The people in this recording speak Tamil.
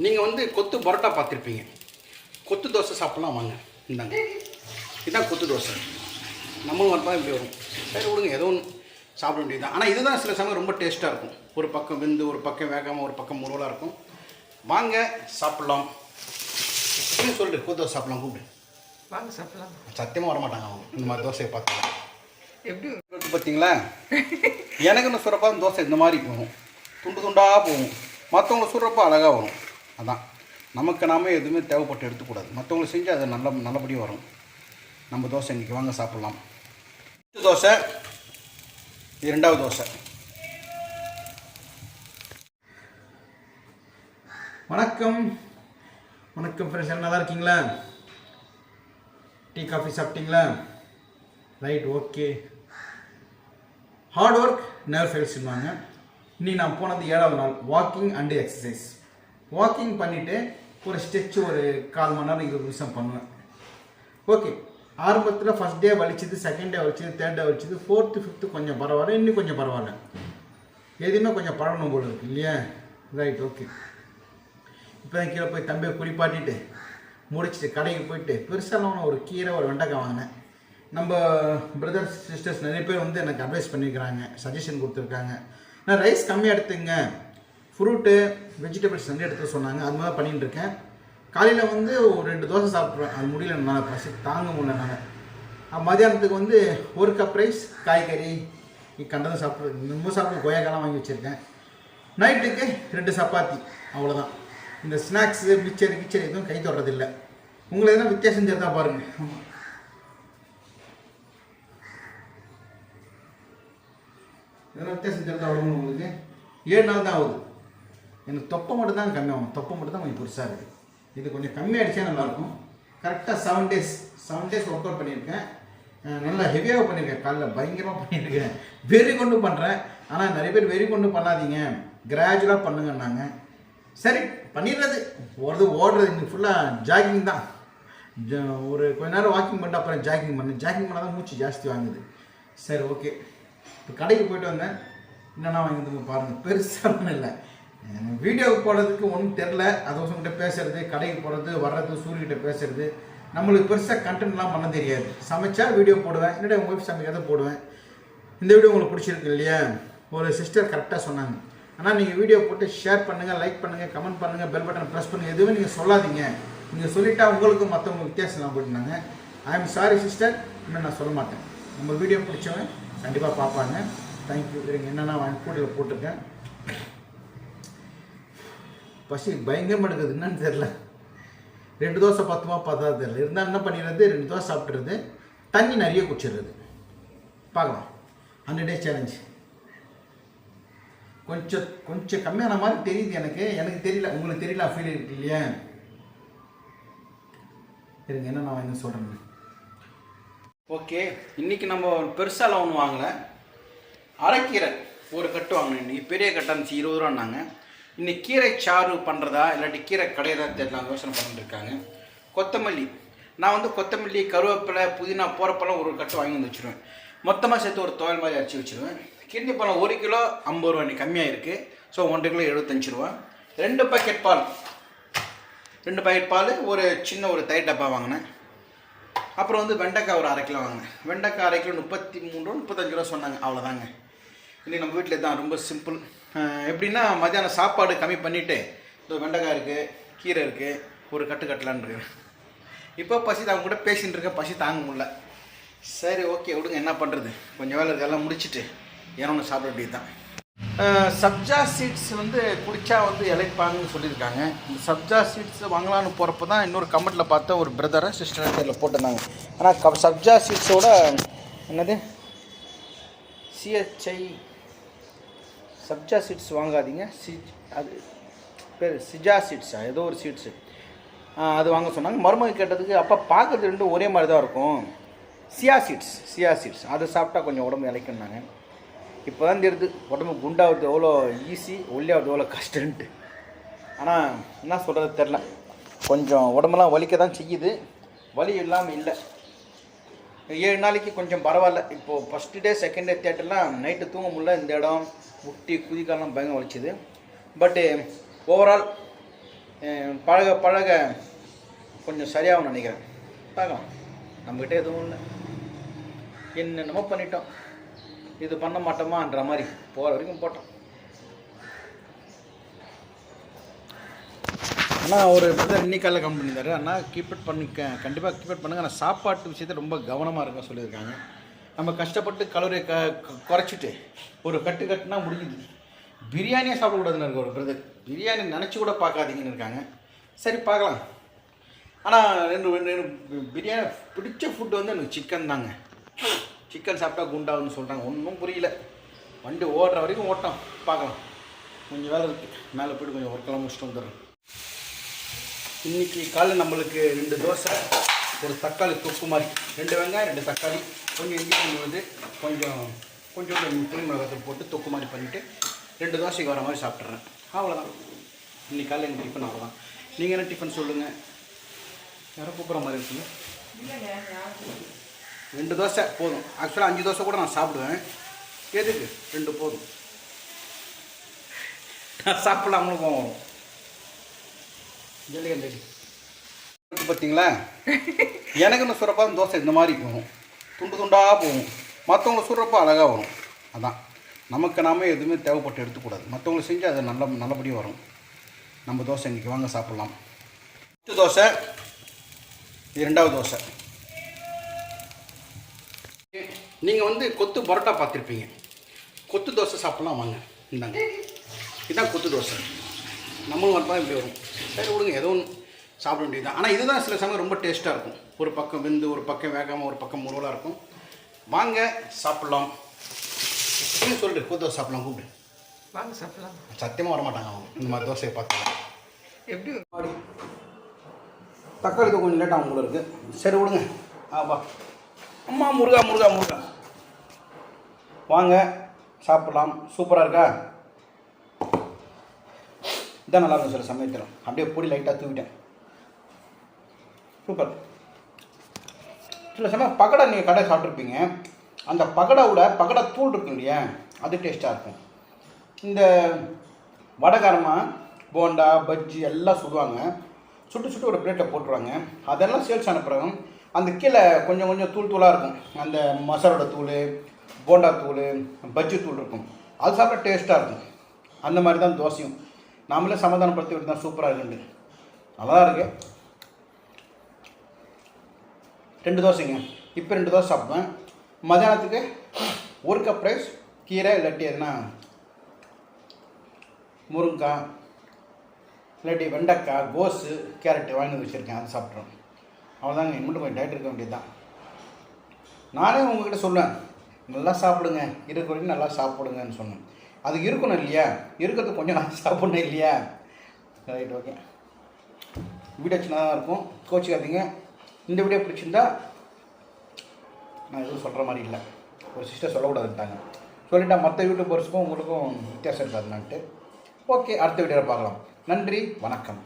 நீங்கள் வந்து கொத்து பரோட்டா பார்த்துருப்பீங்க. கொத்து தோசை சாப்பிட்லாம் வாங்க. இந்தாங்க, இதுதான் கொத்து தோசை. நம்மளும் வரப்பா இப்படி வரும். சரி விடுங்க, ஏதோ ஒன்று சாப்பிட வேண்டியது தான். ஆனால் இதுதான் சில சமயம் ரொம்ப டேஸ்ட்டாக இருக்கும். ஒரு பக்கம் வெந்து ஒரு பக்கம் வேகாமல் ஒரு பக்கம் முருவலாக இருக்கும். வாங்க சாப்பிட்லாம். என்ன சொல்லிட்டு கொத்து தோசை சாப்பிட்லாம் கூப்பிடு. வாங்க சாப்பிட்லாம். சத்தியமாக வரமாட்டாங்க அவங்க இந்த மாதிரி தோசையை பார்த்து. எப்படி பார்த்தீங்களா, எனக்குன்னு சொல்கிறப்ப தோசை இந்த மாதிரி வரும், துண்டு துண்டாக போகும். மற்றவங்கள சொல்கிறப்ப அழகாக வரும். அதான் நமக்கு நாம எதுவுமே தேவைப்பட்டு எடுத்துக்கூடாது. மற்றவங்களை செஞ்சு அது நல்லபடியாக வரும். நம்ம தோசை இன்றைக்கி வாங்க சாப்பிட்லாம். தோசை, இது ரெண்டாவது தோசை. வணக்கம் வணக்கம் ஃப்ரெண்ட்ஸ், நல்லா இருக்கீங்களா? டீ காஃபி சாப்பிட்டீங்களா? Right, okay. Hard work never ஃபெயில்ஸ்னுவாங்க. இன்னைக்கு நான் போனது 7வது நாள் வாக்கிங் அண்டு எக்ஸசைஸ். வாக்கிங் பண்ணிவிட்டு ஒரு ஸ்ட்ரெச் ஒரு 1/4 மணி நேரம் 20 நிமிஷம் பண்ணுவேன். ஓகே, ஆரம்பத்தில் ஃபஸ்ட் டே வலிச்சது, செகண்ட் டே வலிச்சது, தேர்ட் டே வலிச்சது, 4th 5th கொஞ்சம் பரவாயில்ல, இன்னும் கொஞ்சம் பரவாயில்ல. எதுவுமே கொஞ்சம் பழகணும் போல இருக்கு இல்லையா? Right, okay. இப்போ தான் கீழே போய் தம்பியை குளிப்பாட்டிட்டு முடிச்சுட்டு கடைக்கு போயிட்டு பெருசாக ஒரு கீரை ஒரு வெண்டைக்காய் வாங்கினேன். நம்ம பிரதர்ஸ் சிஸ்டர்ஸ் நிறைய பேர் வந்து எனக்கு அட்வைஸ் பண்ணியிருக்கிறாங்க, சஜஷன் கொடுத்துருக்காங்க. நான் ரைஸ் கம்மியாக எடுத்துங்க, ஃப்ரூட்டு வெஜிடபிள்ஸ் நிறைய எடுத்து சொன்னாங்க. அது மாதிரி பண்ணிட்டு இருக்கேன். காலையில் வந்து ஒரு 2 தோசை சாப்பிட்ருவேன். அது முடியல, நான் பசி தாங்க முடியல. நான் மதியானத்துக்கு வந்து 1 கப் ரைஸ், காய்கறி கண்டதும் சாப்பிட்றது, ரொம்ப சாப்பிட்டு கொய்யாக்காலாம் வாங்கி வச்சுருக்கேன். நைட்டுக்கு 2 சப்பாத்தி, அவ்வளோதான். இந்த ஸ்நாக்ஸு மிச்சர் கிச்சர் எதுவும் கை தொடுறதில்லை. உங்களுக்கு எதனா வித்தியாசம் தெரிஞ்சா பாருங்கள். எதனா வித்தியாசம் தெரிஞ்சா உடம்பு உங்களுக்கு 7 நாள் தான் ஆகுது. எனக்கு தொப்பை மட்டும் தான் கம்மியாகும். தொப்பை மட்டும் தான் கொஞ்சம் பெருசாக இருக்குது. இது கொஞ்சம் கம்மியாகிடுச்சா நல்லாயிருக்கும். கரெக்டாக 7 டேஸ் ஒர்க் அவுட் பண்ணியிருக்கேன். நல்லா ஹெவியாக பண்ணியிருக்கேன். காலையில் பயங்கரமாக பண்ணியிருக்கேன். வெறி கொண்டு பண்ணுறேன். ஆனால் நிறைய பேர் வெறி கொண்டு பண்ணாதீங்க, கிராஜுவலாக பண்ணுங்கன்னாங்க. சரி, பண்ணிடுறது. ஓடுறது இன்னைக்கு ஃபுல்லாக ஜாகிங் தான். ஒரு கொஞ்ச நேரம் வாக்கிங் பண்ணிட்டு அப்புறம் ஜாகிங் பண்ணால் தான் மூச்சு ஜாஸ்தி வாங்குது. சரி, ஓகே. இப்போ கடைக்கு போய்ட்டு வந்தேன். என்னென்னா வாங்கிட்டு பாருங்கள், பெருசாக இல்லை. வீடியோவுக்கு போடுறதுக்கு ஒன்றும் தெரில. அதோசங்கிட்ட பேசுகிறது, கடைக்கு போகிறது, வர்றது, சூரியகிட்ட பேசுகிறது. நம்மளுக்கு பெருசாக கண்டென்ட்லாம் பண்ண தெரியாது. சமைச்சா வீடியோ போடுவேன், என்னடா உங்கள் ஒய்ஃப் சமைக்கிறத போடுவேன். இந்த வீடியோ உங்களுக்கு பிடிச்சிருக்கு இல்லையா? ஒரு சிஸ்டர் கரெக்டாக சொன்னாங்க, ஆனால் நீங்கள் வீடியோ போட்டு ஷேர் பண்ணுங்கள், லைக் பண்ணுங்கள், கமெண்ட் பண்ணுங்கள், பெல் பட்டன் ப்ரெஸ் பண்ணுங்கள், எதுவுமே நீங்கள் சொல்லாதீங்க. நீங்கள் சொல்லிட்டா உங்களுக்கும் மற்றவங்க வித்தியாசம் போட்டுனாங்க. ஐ எம் சாரி சிஸ்டர், இன்னும் நான் சொல்ல மாட்டேன். நம்ம வீடியோ பிடிச்சவங்க கண்டிப்பாக பார்ப்பாங்க. தேங்க்யூ. இருங்க, என்னென்னா வாங்கி கூட்டில் போட்டிருக்கேன். பசி பயங்கரமாக எடுக்குது, என்னன்னு தெரில. 2 தோசை 10 10 தெரில. இருந்தால் என்ன பண்ணிடுறது, 2 தோசை சாப்பிட்றது, தண்ணி நிறைய குடிச்சிடுறது. பார்க்கலாம். 100 டேஸ் சேலஞ்ச். கொஞ்சம் கம்மியான மாதிரி தெரியுது எனக்கு தெரியல. உங்களுக்கு தெரியல, ஃபீல் இருக்கு இல்லையா? இருங்க, என்ன நான் வாங்கி சொல்கிறேன். ஓகே, இன்றைக்கி நம்ம பெருசாலாம் ஒன்று வாங்கலை. அரைக்கீரை ஒரு கட்டு வாங்கினேன். இன்றைக்கி பெரிய கட்டாக இருந்துச்சு, 20 ரூபான்னாங்க. இன்றைக்கி கீரை சாறு பண்ணுறதா இல்லாட்டி கீரை கடையதா தெரியலாம், யோசனை பண்ணிட்டு இருக்காங்க. கொத்தமல்லி, நான் வந்து கொத்தமல்லி, கருவேப்பிலை, புதினா போகிறப்பெல்லாம் ஒரு கட்டு வாங்கி வந்து வச்சுருவேன். மொத்தமாக சேர்த்து ஒரு துவையல் மாதிரி அரைச்சி வச்சுருவேன். கிட்னி பழம் 1 கிலோ 50 ரூபா, இன்னைக்கு கம்மியாக இருக்குது. ஸோ 1 கிலோ 75 ரூபா. 2 பாக்கெட் பால், ஒரு சின்ன ஒரு தயிர் டப்பா வாங்கினேன். அப்புறம் வந்து வெண்டைக்காய் ஒரு 1/2 கிலோ வாங்கினேன். வெண்டைக்காய் 1/2 கிலோ 33 ரூபா 35 ரூபா சொன்னாங்க. அவ்வளோதாங்க. இன்றைக்கி நம்ம வீட்டில் தான் ரொம்ப சிம்பிள். எப்படின்னா மத்தியானம் சாப்பாடு கம்மி பண்ணிவிட்டு இந்த வெண்டைக்காய் இருக்குது, கீரை இருக்குது, ஒரு கட்டலான்னு இருக்கேன். இப்போ பசி தான், அவங்க கூட பேசிகிட்டு இருக்கேன், பசி தாங்க முடியல. சரி, ஓகே, விடுங்க, என்ன பண்ணுறது. கொஞ்சம் வேலை இதெல்லாம் முடிச்சுட்டு ஏன்னா ஒன்று சாப்பிட வேண்டியது தான். சப்ஜா சீட்ஸ் வந்து குடித்தா வந்து இழைப்பாங்கன்னு சொல்லியிருக்காங்க. இந்த சப்ஜா சீட்ஸ் வாங்கலான்னு போகிறப்ப தான் இன்னொரு கமெண்ட்டில் பார்த்தா ஒரு பிரதரை சிஸ்டர் பேரில் போட்டிருந்தாங்க. ஆனால் சப்ஜா சீட்ஸோட என்னது சிஹெச்ஐ சப்ஜா சீட்ஸ் வாங்காதீங்க. அது பேர் சிஜா சீட்ஸா, ஏதோ ஒரு சீட்ஸு, அது வாங்க சொன்னாங்க. மருமக கேட்டதுக்கு அப்போ பார்க்குறது 2 ஒரே மாதிரி தான் இருக்கும். சியா சீட்ஸ் அதை சாப்பிட்டா கொஞ்சம் உடம்பு இழைக்குன்னாங்க. இப்போ தான் தெரியுது உடம்பு குண்டாவது எவ்வளோ ஈஸி, ஒல்லியாவது எவ்வளோ கஷ்டன்ட்டு. ஆனால் என்ன சொல்கிறது தெரில, கொஞ்சம் உடம்பெல்லாம் வலிக்க தான் செய்யுது, வலி இல்லாமல் இல்லை. 7 நாளைக்கு கொஞ்சம் பரவாயில்ல. இப்போது ஃபஸ்ட்டு டே செகண்ட் டே தேட்டர்லாம் நைட்டு தூங்க முடியல. இந்த இடம் முட்டி குதிக்காலாம் பயங்கரம் வலிச்சுது. பட்டு ஓவரால் பழக பழக கொஞ்சம் சரியாகும் நினைக்கிறேன். பார்க்கலாம். நம்மக்கிட்ட எதுவும் இல்லை, என்னென்னமோ பண்ணிட்டோம், இது பண்ண மாட்டோமான்ற மாதிரி போகிற வரைக்கும் போட்டோம். ஆனால் ஒரு பிரதர் இன்னைக்கால கமெண்ட் பண்ணியிருந்தாரு, அண்ணா கீப் இட் கண்டிப்பாக கீப் இட் பண்ணுங்கள். ஆனால் சாப்பாட்டு விஷயத்தை ரொம்ப கவனமாக இருக்க சொல்லியிருக்காங்க. நம்ம கஷ்டப்பட்டு கலோரியை குறைச்சிட்டு ஒரு கட்டுனா முடியுது. பிரியாணியே சாப்பிடக்கூடாதுன்னு இருக்க ஒரு பிரதர். பிரியாணி நினச்சி கூட பார்க்காதீங்கன்னு இருக்காங்க. சரி பார்க்கலாம். ஆனால் ரெண்டு பிரியாணி பிடிச்ச ஃபுட்டு வந்து எனக்கு சிக்கன் தாங்க. சிக்கன் சாப்பிட்டா குண்டாகுன்னு சொல்கிறாங்க. ஒன்றும் புரியல. வண்டி ஓடுற வரைக்கும் ஓட்டம். பார்க்கலாம். கொஞ்சம் வேலை இருக்குது, மேலே போய்ட்டு கொஞ்சம் ஒர்க்கெல்லாம் முடிச்சுட்டு வந்துடுறேன். இன்றைக்கி காலையில் நம்மளுக்கு 2 தோசை, ஒரு தக்காளி தொக்கு மாதிரி, 2 வெங்காயம் 2 தக்காளி, கொஞ்சம் இஞ்சி பூண்டு வந்து கொஞ்சம் புளி மிளகாத்தூள் போட்டு தொக்கு மாதிரி பண்ணிவிட்டு 2 தோசைக்கு வர மாதிரி சாப்பிட்றேன். அவ்வளோதான். இன்றைக்கி காலையில் எங்கள் டிஃபன் அவ்வளோதான். நீங்கள் என்ன டிஃபன் சொல்லுங்கள்? யாரோ கூப்பிட்ற மாதிரி இருக்குங்க. 2 தோசை போதும். ஆக்சுவலாக 5 தோசை கூட நான் சாப்பிடுவேன். எதுக்கு 2 போதும். நான் சாப்பிடலாமலும் போவோம். ஜல்லிகண்டி பார்த்தீங்களா? எனக்கு இந்த சுரப்பா தோசை இந்த மாதிரி போகும், துண்டு துண்டாக போகும். மற்றவங்களை சுடுறப்போ அழகாக வரும். அதான் நமக்கு நாம எதுவுமே தேவைப்பட்டு எடுத்துக்கூடாது. மற்றவங்களை செஞ்சு அது நல்லபடியாக வரும். நம்ம தோசை இன்றைக்கி வாங்க சாப்பிட்லாம். ஃபஸ்ட்டு தோசை, இது 2வது தோசை. நீங்கள் வந்து கொத்து பரோட்டா பார்த்துருப்பீங்க. கொத்து தோசை சாப்பிட்லாம் வாங்க. இந்தாங்க, இதுதான் கொத்து தோசை. நம்மளும் வரப்போ இப்படி வரும். சரி விடுங்க, ஏதோ ஒன்று சாப்பிட வேண்டியது தான். ஆனால் இதுதான் சில சமயம் ரொம்ப டேஸ்ட்டாக இருக்கும். ஒரு பக்கம் வெந்து ஒரு பக்கம் வேகாமல் ஒரு பக்கம் முருவலாக இருக்கும். வாங்க சாப்பிட்லாம். நீங்கள் சொல்லிட்டு கொத்து தோசை சாப்பிட்லாம். கூப்பிடு வாங்க சாப்பிடலாம். சத்தியமாக வரமாட்டாங்க அவங்க இந்த மாதிரி தோசையை பார்த்து. எப்படி தக்காளி கொஞ்சம் லேட்டாக அவங்க கூட இருக்குது. சரி விடுங்க. வா அம்மா, முருகா முருகா முருகா. வாங்க சாப்பிட்லாம். சூப்பராக இருக்கா? இதான் நல்லாயிருக்கும். சில சமயத்தில் அப்படியே பொடி லைட்டாக தூவிட்டேன். சூப்பர். சில சமயம் பக்கடை நீங்கள் கடை சாப்பிட்ருப்பீங்க. அந்த பக்கடை தூள் இருக்கும் இல்லையா, அது டேஸ்ட்டாக இருக்கும். இந்த வடகாரமாக போண்டா பஜ்ஜி எல்லாம் சுடுவாங்க. சுட்டு ஒரு பிளேட்டில் போட்டுருவாங்க. அதெல்லாம் சேல்ஸ் அனுப்புகிறாங்க. அந்த கீழே கொஞ்சம் தூளாக இருக்கும். அந்த மசாலோட தூள், போண்டா தூள், பஜ்ஜி தூள் இருக்கும். அது சாப்பிட்டா டேஸ்ட்டாக இருக்கும். அந்த மாதிரி தான் தோசையும். நாமளே சமாதானப்படுத்தி விட்டு தான் சூப்பராக இருக்குண்டு. நல்லா தான் இருக்குது. 2 தோசைங்க. இப்போ 2 தோசை சாப்பிடுவேன். மதியானத்துக்கு 1 கப் ரைஸ், கீரை இல்லாட்டி எதுனா முருங்கைக்காய் இல்லாட்டி வெண்டைக்காய், கோஸு, கேரட்டு வாங்கி வச்சுருக்கேன். அதை சாப்பிட்றோம். அவ்வளோதாங்க. இன்னும் கொஞ்சம் டயட் இருக்க வேண்டியது தான். நானே உங்கள்கிட்ட சொல்லுவேன், நல்லா சாப்பிடுங்க, இருக்கிற வரைக்கும் நல்லா சாப்பிடுங்கன்னு சொன்னேன். அது இருக்கணும் இல்லையா? இருக்கிறது கொஞ்சம் நல்லா சாப்பிடணும் இல்லையா? Right, okay. வீடியோ சின்னதாக இருக்கும், கோச்சிக்காதீங்க. இந்த வீடியோ பிடிச்சிருந்தா, நான் எதுவும் சொல்கிற மாதிரி இல்லை, ஒரு சிஸ்டர் சொல்லக்கூடாதுட்டாங்க, சொல்லிட்டா மற்ற யூடியூபர்ஸுக்கும் உங்களுக்கும் வித்தியாசம் இருக்காதுன்னான்ட்டு. ஓகே, அடுத்த வீடியோவில் பார்க்கலாம். நன்றி, வணக்கம்.